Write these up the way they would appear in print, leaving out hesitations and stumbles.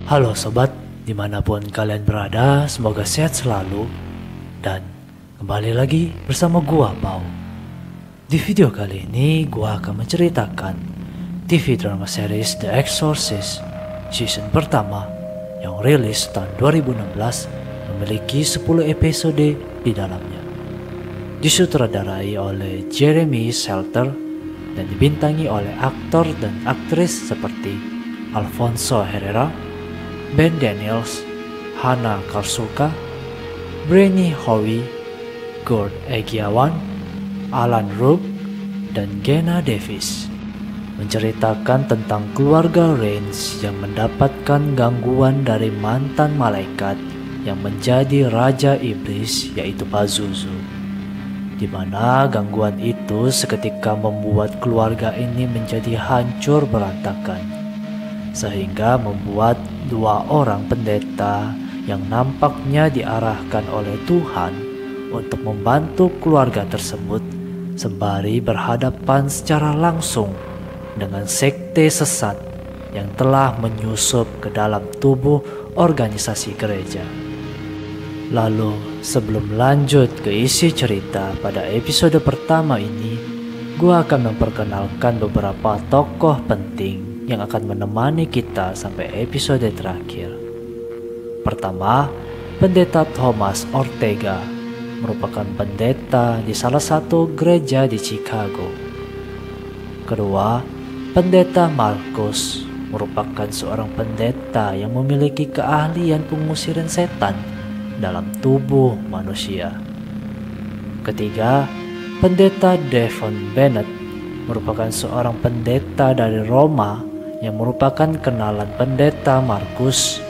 Halo sobat, dimanapun kalian berada, semoga sehat selalu. Dan kembali lagi bersama gua, Pau. Di video kali ini, gua akan menceritakan TV drama series The Exorcist season pertama yang rilis tahun 2016, memiliki 10 episode di dalamnya. Disutradarai oleh Jeremy Shelter dan dibintangi oleh aktor dan aktris seperti Alfonso Herrera, Ben Daniels, Hana Karsuka, Brenny Howie, Gord Egiawan, Alan Ruck, dan Gena Davis. Menceritakan tentang keluarga Rains yang mendapatkan gangguan dari mantan malaikat yang menjadi raja iblis, yaitu Pazuzu, di mana gangguan itu seketika membuat keluarga ini menjadi hancur berantakan, sehingga membuat dua orang pendeta yang nampaknya diarahkan oleh Tuhan untuk membantu keluarga tersebut sembari berhadapan secara langsung dengan sekte sesat yang telah menyusup ke dalam tubuh organisasi gereja. Lalu, sebelum lanjut ke isi cerita pada episode pertama ini, gua akan memperkenalkan beberapa tokoh penting yang akan menemani kita sampai episode terakhir. Pertama, Pendeta Thomas Ortega merupakan pendeta di salah satu gereja di Chicago. Kedua, Pendeta Marcus merupakan seorang pendeta yang memiliki keahlian pengusiran setan dalam tubuh manusia. Ketiga, Pendeta Devon Bennett merupakan seorang pendeta dari Roma yang merupakan kenalan pendeta Markus.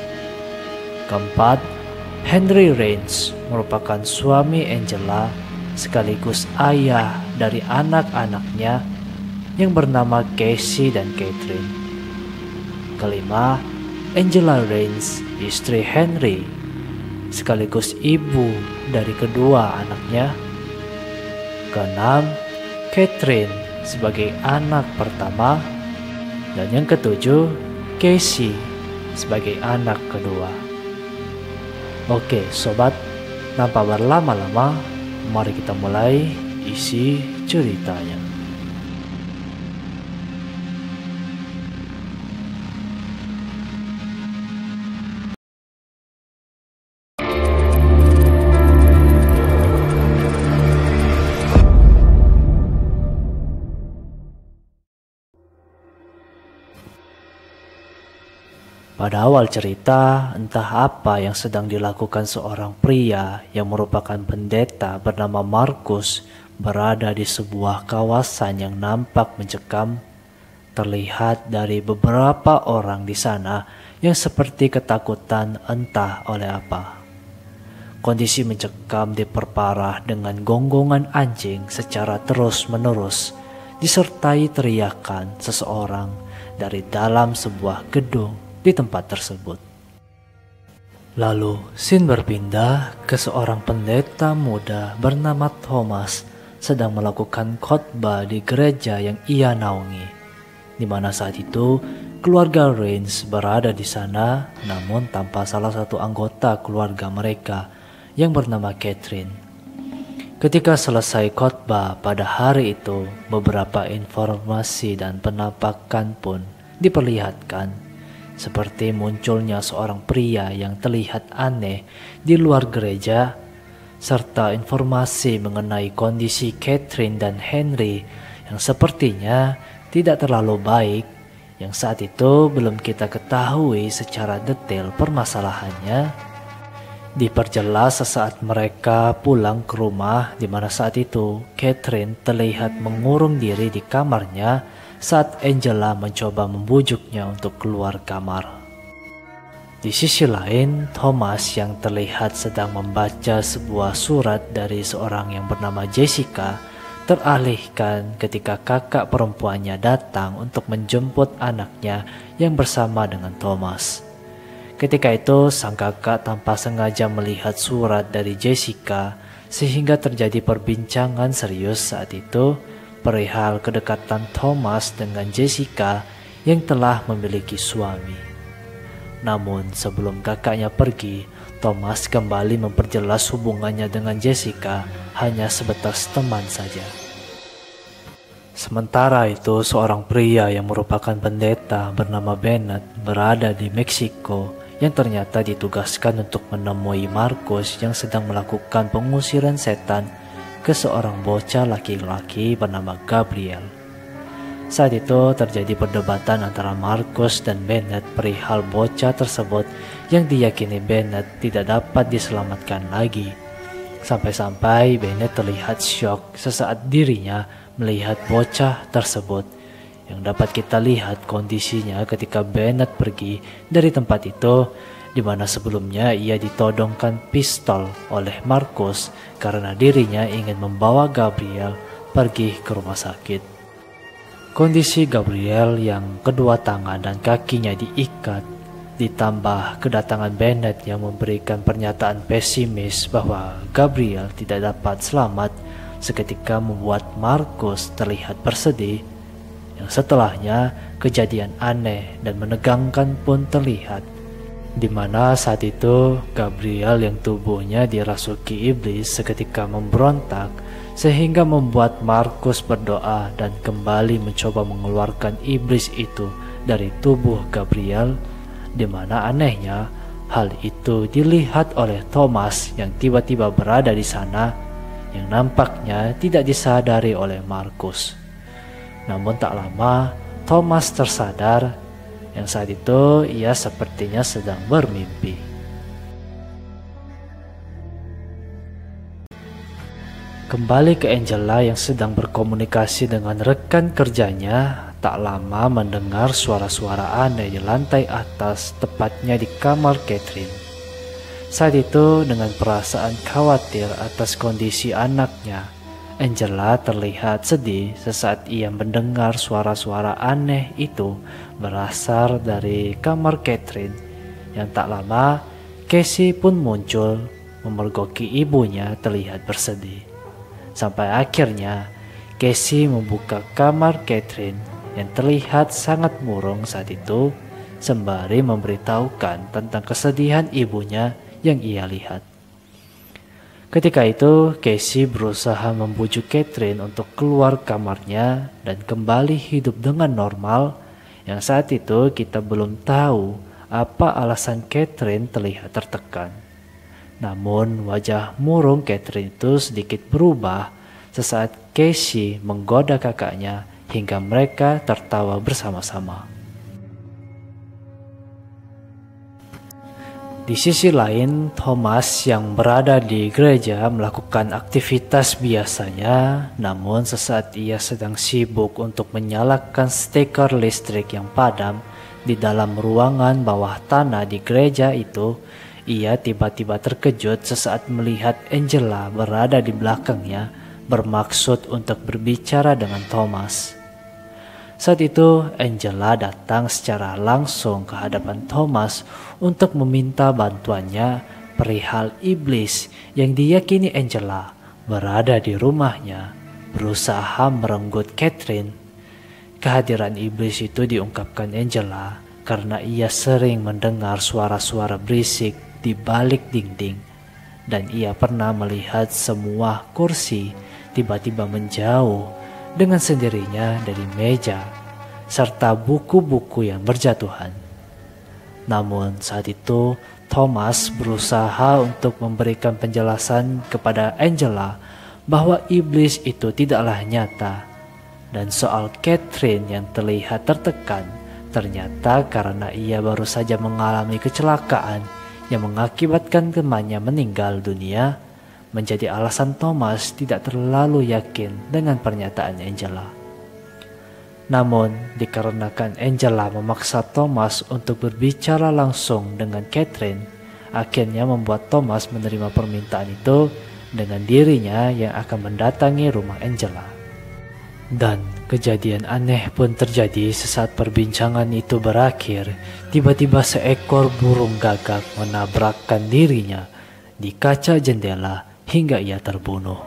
Keempat, Henry Rains merupakan suami Angela sekaligus ayah dari anak-anaknya yang bernama Casey dan Catherine. Kelima, Angela Rains, istri Henry, sekaligus ibu dari kedua anaknya. Keenam, Catherine sebagai anak pertama. Dan yang ketujuh, Casey sebagai anak kedua. Oke sobat, tanpa berlama-lama, mari kita mulai isi ceritanya. Pada awal cerita, entah apa yang sedang dilakukan seorang pria yang merupakan pendeta bernama Markus berada di sebuah kawasan yang nampak mencekam. Terlihat dari beberapa orang di sana yang seperti ketakutan entah oleh apa. Kondisi mencekam diperparah dengan gonggongan anjing secara terus-menerus, disertai teriakan seseorang dari dalam sebuah gedung di tempat tersebut. Lalu, scene berpindah ke seorang pendeta muda bernama Thomas sedang melakukan khotbah di gereja yang ia naungi, di mana saat itu keluarga Rains berada di sana, namun tanpa salah satu anggota keluarga mereka yang bernama Catherine. Ketika selesai khotbah pada hari itu, beberapa informasi dan penampakan pun diperlihatkan, seperti munculnya seorang pria yang terlihat aneh di luar gereja, serta informasi mengenai kondisi Catherine dan Henry yang sepertinya tidak terlalu baik, yang saat itu belum kita ketahui secara detail permasalahannya. Diperjelas sesaat mereka pulang ke rumah, di mana saat itu Catherine terlihat mengurung diri di kamarnya saat Angela mencoba membujuknya untuk keluar kamar. Di sisi lain, Thomas yang terlihat sedang membaca sebuah surat dari seorang yang bernama Jessica teralihkan ketika kakak perempuannya datang untuk menjemput anaknya yang bersama dengan Thomas. Ketika itu, sang kakak tanpa sengaja melihat surat dari Jessica sehingga terjadi perbincangan serius saat itu perihal kedekatan Thomas dengan Jessica yang telah memiliki suami. Namun sebelum kakaknya pergi, Thomas kembali memperjelas hubungannya dengan Jessica hanya sebatas teman saja. Sementara itu, seorang pria yang merupakan pendeta bernama Bennett berada di Meksiko yang ternyata ditugaskan untuk menemui Markus yang sedang melakukan pengusiran setan ke seorang bocah laki-laki bernama Gabriel. Saat itu terjadi perdebatan antara Markus dan Bennett perihal bocah tersebut yang diyakini Bennett tidak dapat diselamatkan lagi. Sampai-sampai Bennett terlihat syok sesaat dirinya melihat bocah tersebut, yang dapat kita lihat kondisinya ketika Bennett pergi dari tempat itu, di mana sebelumnya ia ditodongkan pistol oleh Markus karena dirinya ingin membawa Gabriel pergi ke rumah sakit. Kondisi Gabriel yang kedua tangan dan kakinya diikat, ditambah kedatangan Bennett yang memberikan pernyataan pesimis bahwa Gabriel tidak dapat selamat, seketika membuat Markus terlihat bersedih, yang setelahnya kejadian aneh dan menegangkan pun terlihat, di mana saat itu Gabriel yang tubuhnya dirasuki iblis seketika memberontak, sehingga membuat Markus berdoa dan kembali mencoba mengeluarkan iblis itu dari tubuh Gabriel, di mana anehnya hal itu dilihat oleh Thomas yang tiba-tiba berada di sana, yang nampaknya tidak disadari oleh Markus. Namun tak lama Thomas tersadar, yang saat itu ia sepertinya sedang bermimpi. Kembali ke Angela yang sedang berkomunikasi dengan rekan kerjanya, tak lama mendengar suara-suara aneh di lantai atas, tepatnya di kamar Catherine. Saat itu dengan perasaan khawatir atas kondisi anaknya, Angela terlihat sedih sesaat ia mendengar suara-suara aneh itu berasal dari kamar Catherine. Yang tak lama, Casey pun muncul memergoki ibunya terlihat bersedih. Sampai akhirnya Casey membuka kamar Catherine yang terlihat sangat murung saat itu, sembari memberitahukan tentang kesedihan ibunya yang ia lihat. Ketika itu, Casey berusaha membujuk Catherine untuk keluar kamarnya dan kembali hidup dengan normal, yang saat itu kita belum tahu apa alasan Catherine terlihat tertekan. Namun wajah murung Catherine itu sedikit berubah sesaat Casey menggoda kakaknya hingga mereka tertawa bersama-sama. Di sisi lain, Thomas yang berada di gereja melakukan aktivitas biasanya, namun sesaat ia sedang sibuk untuk menyalakan steker listrik yang padam di dalam ruangan bawah tanah di gereja itu, ia tiba-tiba terkejut sesaat melihat Angela berada di belakangnya bermaksud untuk berbicara dengan Thomas. Saat itu Angela datang secara langsung ke hadapan Thomas untuk meminta bantuannya perihal iblis yang diyakini Angela berada di rumahnya berusaha merenggut Catherine. Kehadiran iblis itu diungkapkan Angela karena ia sering mendengar suara-suara berisik di balik dinding, dan ia pernah melihat semua kursi tiba-tiba menjauh dengan sendirinya dari meja, serta buku-buku yang berjatuhan. Namun saat itu Thomas berusaha untuk memberikan penjelasan kepada Angela bahwa iblis itu tidaklah nyata, dan soal Catherine yang terlihat tertekan ternyata karena ia baru saja mengalami kecelakaan yang mengakibatkan temannya meninggal dunia, menjadi alasan Thomas tidak terlalu yakin dengan pernyataan Angela. Namun dikarenakan Angela memaksa Thomas untuk berbicara langsung dengan Catherine, akhirnya membuat Thomas menerima permintaan itu dengan dirinya yang akan mendatangi rumah Angela. Dan kejadian aneh pun terjadi sesaat perbincangan itu berakhir. Tiba-tiba seekor burung gagak menabrakkan dirinya di kaca jendela hingga ia terbunuh.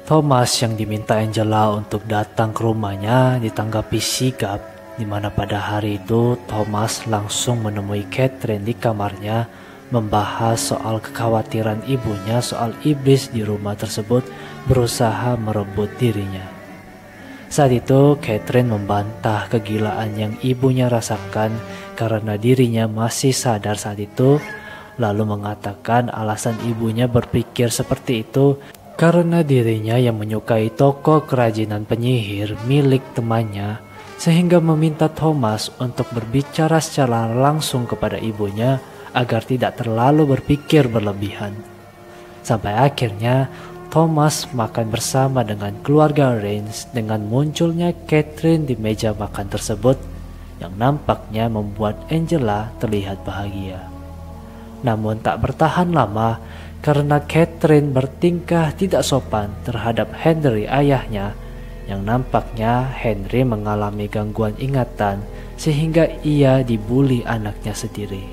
Thomas yang diminta Angela untuk datang ke rumahnya ditanggapi sigap di mana pada hari itu Thomas langsung menemui Catherine di kamarnya, membahas soal kekhawatiran ibunya soal iblis di rumah tersebut berusaha merebut dirinya. Saat itu Catherine membantah kegilaan yang ibunya rasakan karena dirinya masih sadar saat itu, lalu mengatakan alasan ibunya berpikir seperti itu karena dirinya yang menyukai toko kerajinan penyihir milik temannya, sehingga meminta Thomas untuk berbicara secara langsung kepada ibunya agar tidak terlalu berpikir berlebihan. Sampai akhirnya Thomas makan bersama dengan keluarga Rains dengan munculnya Catherine di meja makan tersebut yang nampaknya membuat Angela terlihat bahagia. Namun tak bertahan lama karena Catherine bertingkah tidak sopan terhadap Henry ayahnya, yang nampaknya Henry mengalami gangguan ingatan sehingga ia dibuli anaknya sendiri.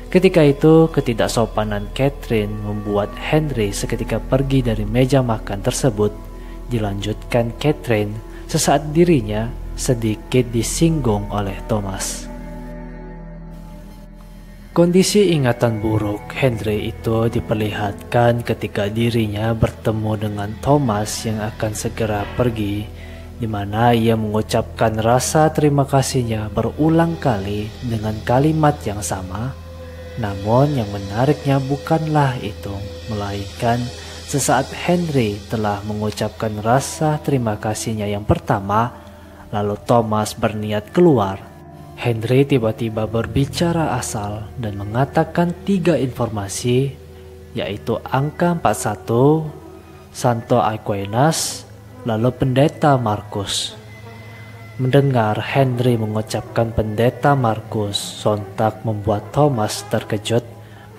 Ketika itu ketidaksopanan Catherine membuat Henry seketika pergi dari meja makan tersebut. Dilanjutkan Catherine, sesaat dirinya sedikit disinggung oleh Thomas. Kondisi ingatan buruk Henry itu diperlihatkan ketika dirinya bertemu dengan Thomas yang akan segera pergi, di mana ia mengucapkan rasa terima kasihnya berulang kali dengan kalimat yang sama. Namun yang menariknya bukanlah itu, melainkan sesaat Henry telah mengucapkan rasa terima kasihnya yang pertama, lalu Thomas berniat keluar. Henry tiba-tiba berbicara asal dan mengatakan 3 informasi, yaitu angka 41, Santo Aquinas, lalu pendeta Markus. Mendengar Henry mengucapkan pendeta Markus, sontak membuat Thomas terkejut.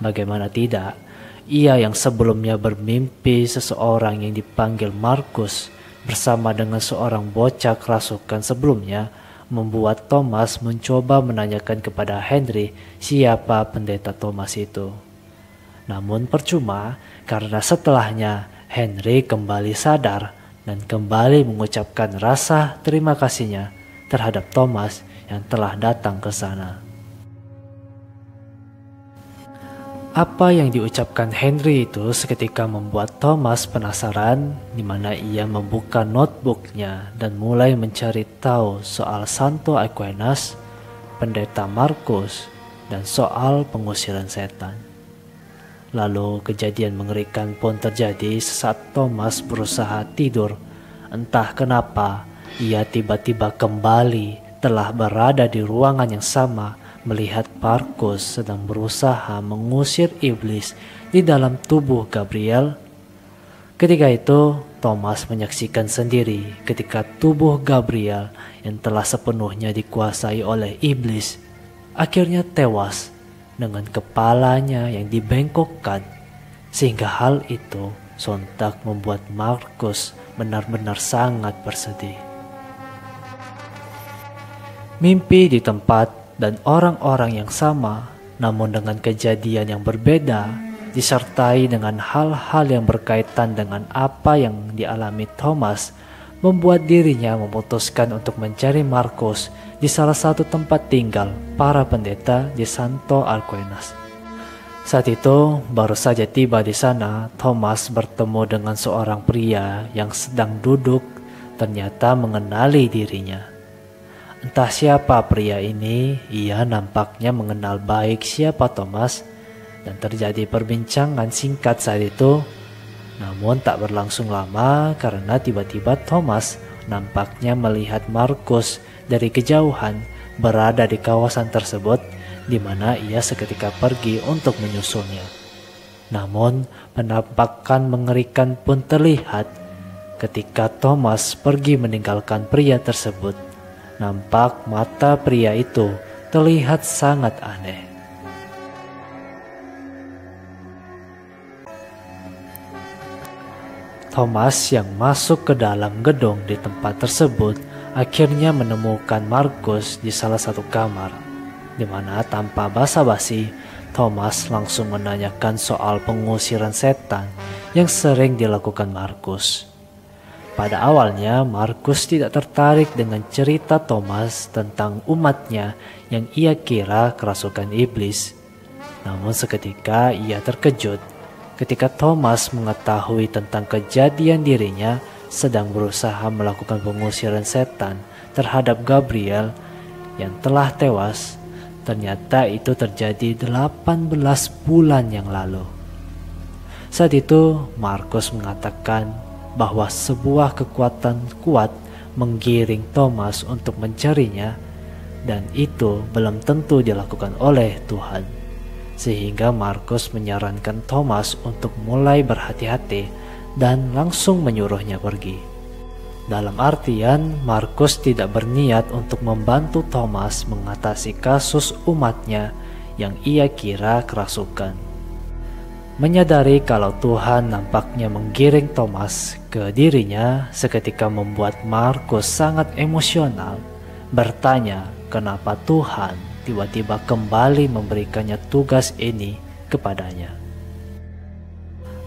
Bagaimana tidak, ia yang sebelumnya bermimpi seseorang yang dipanggil Markus bersama dengan seorang bocah kerasukan sebelumnya, membuat Thomas mencoba menanyakan kepada Henry siapa pendeta Thomas itu. Namun percuma, karena setelahnya Henry kembali sadar dan kembali mengucapkan rasa terima kasihnya terhadap Thomas yang telah datang ke sana. Apa yang diucapkan Henry itu seketika membuat Thomas penasaran, di mana ia membuka notebooknya dan mulai mencari tahu soal Santo Aquinas, pendeta Markus, dan soal pengusiran setan. Lalu kejadian mengerikan pun terjadi saat Thomas berusaha tidur. Entah kenapa, ia tiba-tiba kembali telah berada di ruangan yang sama, melihat Markus sedang berusaha mengusir iblis di dalam tubuh Gabriel. Ketika itu, Thomas menyaksikan sendiri ketika tubuh Gabriel yang telah sepenuhnya dikuasai oleh iblis akhirnya tewas dengan kepalanya yang dibengkokkan, sehingga hal itu sontak membuat Markus benar-benar sangat bersedih. Mimpi di tempat dan orang-orang yang sama, namun dengan kejadian yang berbeda, disertai dengan hal-hal yang berkaitan dengan apa yang dialami Thomas, membuat dirinya memutuskan untuk mencari Markus di salah satu tempat tinggal para pendeta di Santo Aquinas. Saat itu, baru saja tiba di sana, Thomas bertemu dengan seorang pria yang sedang duduk, ternyata mengenali dirinya. Entah siapa pria ini, ia nampaknya mengenal baik siapa Thomas, dan terjadi perbincangan singkat saat itu. Namun tak berlangsung lama karena tiba-tiba Thomas nampaknya melihat Markus dari kejauhan berada di kawasan tersebut, di mana ia seketika pergi untuk menyusulnya. Namun penampakan mengerikan pun terlihat ketika Thomas pergi meninggalkan pria tersebut. Nampak mata pria itu terlihat sangat aneh. Thomas yang masuk ke dalam gedung di tempat tersebut akhirnya menemukan Markus di salah satu kamar, di mana tanpa basa-basi Thomas langsung menanyakan soal pengusiran setan yang sering dilakukan Markus. Pada awalnya, Markus tidak tertarik dengan cerita Thomas tentang umatnya yang ia kira kerasukan iblis. Namun seketika ia terkejut ketika Thomas mengetahui tentang kejadian dirinya sedang berusaha melakukan pengusiran setan terhadap Gabriel yang telah tewas. Ternyata itu terjadi 18 bulan yang lalu. Saat itu Markus mengatakan bahwa sebuah kekuatan kuat menggiring Thomas untuk mencarinya, dan itu belum tentu dilakukan oleh Tuhan. Sehingga Markus menyarankan Thomas untuk mulai berhati-hati dan langsung menyuruhnya pergi. Dalam artian, Markus tidak berniat untuk membantu Thomas mengatasi kasus umatnya yang ia kira kerasukan. Menyadari kalau Tuhan nampaknya menggiring Thomas ke dirinya seketika membuat Markus sangat emosional, bertanya kenapa Tuhan tiba-tiba kembali memberikannya tugas ini kepadanya.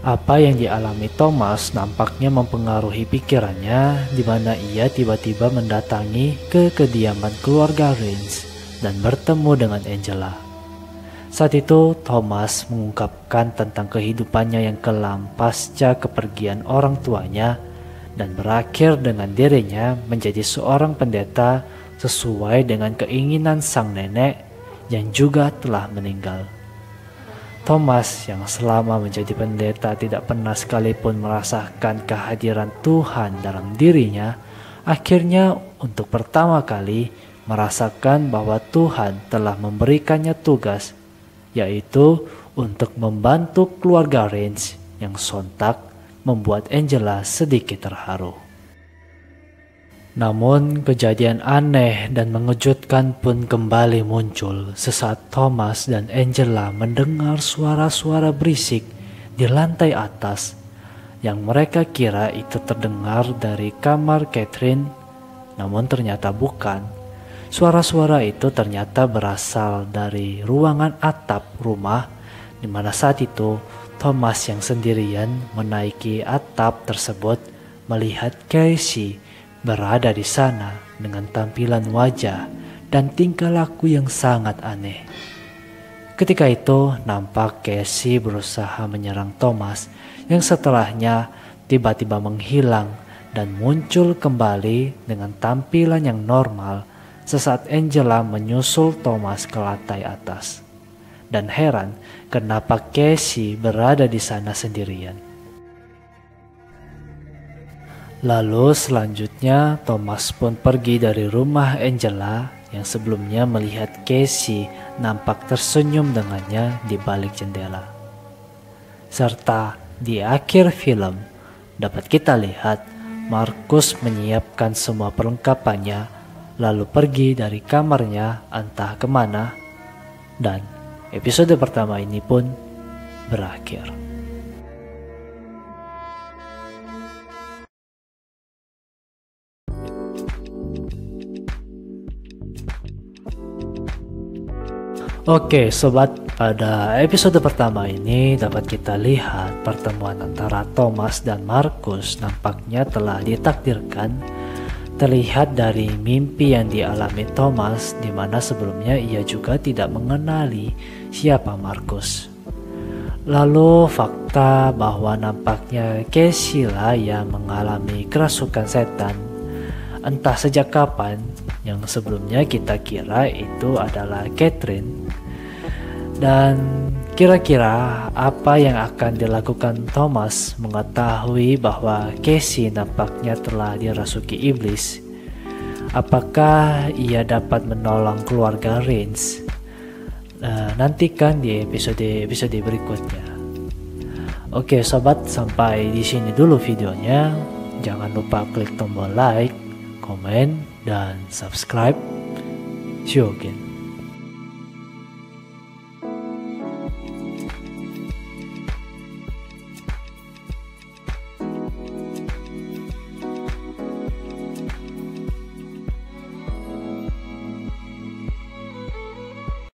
Apa yang dialami Thomas nampaknya mempengaruhi pikirannya, di mana ia tiba-tiba mendatangi ke kediaman keluarga Rains dan bertemu dengan Angela. Saat itu Thomas mengungkapkan tentang kehidupannya yang kelam pasca kepergian orang tuanya dan berakhir dengan dirinya menjadi seorang pendeta sesuai dengan keinginan sang nenek yang juga telah meninggal. Thomas yang selama menjadi pendeta tidak pernah sekalipun merasakan kehadiran Tuhan dalam dirinya, akhirnya untuk pertama kali merasakan bahwa Tuhan telah memberikannya tugas, yaitu untuk membantu keluarga Rains yang sontak membuat Angela sedikit terharu. Namun kejadian aneh dan mengejutkan pun kembali muncul sesaat Thomas dan Angela mendengar suara-suara berisik di lantai atas yang mereka kira itu terdengar dari kamar Catherine, namun ternyata bukan. Suara-suara itu ternyata berasal dari ruangan atap rumah, di mana saat itu Thomas yang sendirian menaiki atap tersebut melihat Casey berada di sana dengan tampilan wajah dan tingkah laku yang sangat aneh. Ketika itu nampak Casey berusaha menyerang Thomas yang setelahnya tiba-tiba menghilang dan muncul kembali dengan tampilan yang normal sesaat Angela menyusul Thomas ke lantai atas. Dan heran kenapa Casey berada di sana sendirian. Lalu selanjutnya Thomas pun pergi dari rumah Angela yang sebelumnya melihat Casey nampak tersenyum dengannya di balik jendela. Serta di akhir film dapat kita lihat Markus menyiapkan semua perlengkapannya lalu pergi dari kamarnya entah kemana, dan episode pertama ini pun berakhir. Oke sobat, pada episode pertama ini dapat kita lihat pertemuan antara Thomas dan Markus nampaknya telah ditakdirkan. Terlihat dari mimpi yang dialami Thomas, di mana sebelumnya ia juga tidak mengenali siapa Markus. Lalu fakta bahwa nampaknya Casey lah yang mengalami kerasukan setan entah sejak kapan, yang sebelumnya kita kira itu adalah Catherine. Dan kira-kira apa yang akan dilakukan Thomas mengetahui bahwa Casey nampaknya telah dirasuki iblis? Apakah ia dapat menolong keluarga Rains? Nantikan di episode berikutnya. Oke sobat, sampai di sini dulu videonya. Jangan lupa klik tombol like, komen, dan subscribe. See you again.